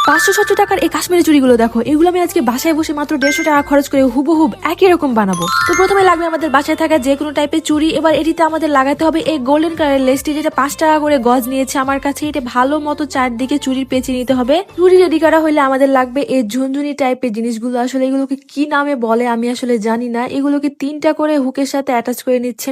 500-700 টাকার এই কাশ্মীরি চুড়িগুলো দেখো, এগুলো আমি আজকে বাসায় বসে মাত্র 150 টাকা খরচ করে হুবহুব একই রকম বানাবো। তো প্রথমে লাগবে আমাদের বাসায় থাকা যে কোনো টাইপের চুড়ি। এবার এটিতে আমাদের লাগাতে হবে এই গোল্ডেন কালারের লেসটি, যেটা 5 টাকা করে গজ নিয়েছে আমার কাছে। এটা ভালো মতো চারদিকে চুড়ির পেঁচে নিতে হবে। চুড়ি রেডি করা হলে আমাদের লাগবে এই ঝুনঝুনি টাইপের জিনিসগুলো। আসলে এগুলোকে কি নামে বলে আমি আসলে জানি না। এগুলোকে 3টা করে হুকের সাথে অ্যাটাচ করে নিচ্ছি।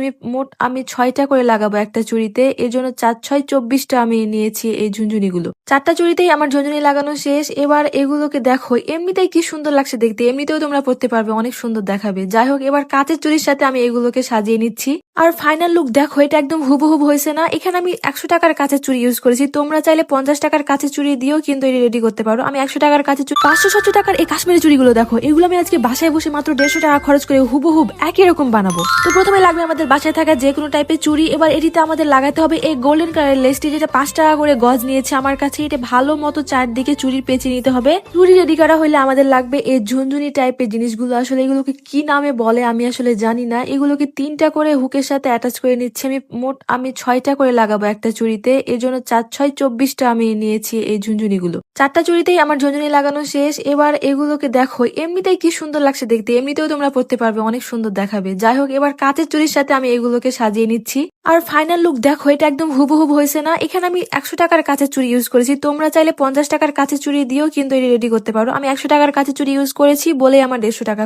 আমি 6টা করে লাগাবো একটা চুড়িতে, এর জন্য 4-6-24টা আমি নিয়েছি এই ঝুনঝুনিগুলো। 4টা চুড়িতেই আমার ঝুনঝুনি লাগানো শেষ। এবার এগুলোকে দেখো, এমনিতেই কি সুন্দর লাগছে দেখতে, এমনিতেও তোমরা পড়তে পারবে, অনেক সুন্দর দেখাবে। যাই হোক, এবার কাঁচের চুড়ির সাথে আমি এগুলোকে সাজিয়ে নিচ্ছি। আর ফাইনাল লুক দেখো, এটা একদম হুবহুব হয়েছে না? এখানে আমি 100 টাকার কাঁচের চুড়ি ইউজ করেছি। তোমরা চাইলে 50 টাকার কাঁচের চুড়ি দিয়েও কিন্তু এটা রেডি করতে পারো। আমি 100 টাকার কাঁচের চুড়ি 500-700 টাকার এই কাশ্মীরি চুড়িগুলো দেখো, এগুলো আমি আজকে বাসায় বসে মাত্র 150 টাকা খরচ করে হুবহুব একই রকম বানাবো। তো প্রথমে লাগবে আমাদের বাসায় থাকা যে কোনো টাইপের চুড়ি। এবার এটিতে আমাদের লাগাতে হবে এই গোল্ডেন কালারের লেসটি, যেটা 5 টাকা করে গজ নিয়েছে আমার কাছে। এটা ভালো মতো চারদিকে চুড়ির পেঁচে নিতে হবে। চুড়ি রেডি করা হলে আমাদের লাগবে এই ঝুনঝুনি টাইপের জিনিসগুলো। আসলে এগুলোকে কি নামে বলে আমি আসলে জানি না। এগুলোকে 3টা করে হুকের সাথে অ্যাটাচ করে নিচ্ছি। আমি 6টা করে লাগাবো একটা চুড়িতে, এর জন্য 4-6-24টা আমি নিয়েছি এই ঝুনঝুনিগুলো। 4টা চুড়িতেই আমার ঝুনঝুনি লাগানো শেষ। এবার এগুলোকে দেখো, এমনিতেই কি সুন্দর লাগছে দেখতে, এমনিতেও তোমরা পড়তে পারবে, অনেক সুন্দর দেখাবে। যাই হোক, এবার কাঁচের চুড়ির সাথে আমি এগুলোকে সাজিয়ে নিচ্ছি। আর ফাইনাল লুক দেখো, এটা একদম হুবহুব হয়েছে না? এখানে আমি 100 টাকার কাঁচের চুড়ি ইউজ করেছি। তোমরা চাইলে 50 টাকার কাঁচের চুড়ি দিয়েও কিন্তু এটা রেডি করতে পারো। আমি 100 টাকার কাঁচের চুড়ি ইউজ করেছি বলেই আমার 150 টাকা।